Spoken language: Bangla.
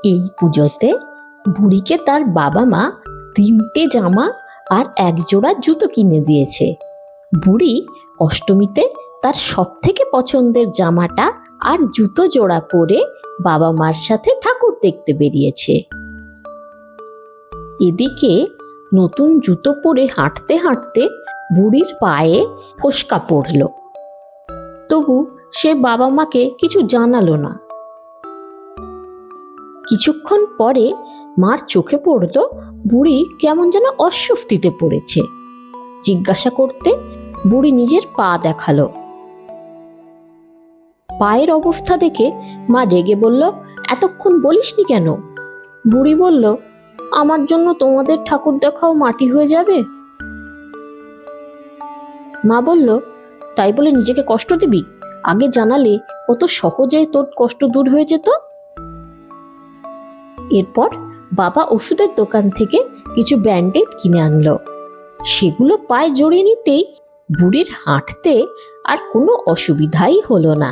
এই পুজোতে বুড়িকে তার বাবা মা 3টে জামা আর 1 জোড়া জুতো কিনে দিয়েছে। বুড়ি অষ্টমীতে তার সব থেকে পছন্দের জামাটা আর জুতো জোড়া পরে বাবা মার সাথে ঠাকুর দেখতে বেরিয়েছে। এদিকে নতুন জুতো পরে হাঁটতে হাঁটতে বুড়ির পায়ে ফোস্কা পড়ল, তবু সে বাবা মাকে কিছু জানালো না। কিছুক্ষণ পরে মার চোখে পড়ল বুড়ি কেমন যেন অস্বস্তিতে পড়েছে। জিজ্ঞাসা করতে বুড়ি নিজের পা দেখালো। পায়ের অবস্থা দেখে মা রেগে বলল, এতক্ষণ বলিসনি কেন? বুড়ি বলল, আমার জন্য তোমাদের ঠাকুর দেখাও মাটি হয়ে যাবে। মা বলল, তাই বলে নিজেকে কষ্ট দিবি? আগে জানালে কত সহজে তোর কষ্ট দূর হয়ে যেত। এরপর বাবা ওষুধের দোকান থেকে কিছু ব্যান্ডেড কিনে আনলো। সেগুলো পায়ে জড়িয়ে নিতেই বুড়ির হাঁটতে আর কোনো অসুবিধাই হলো না।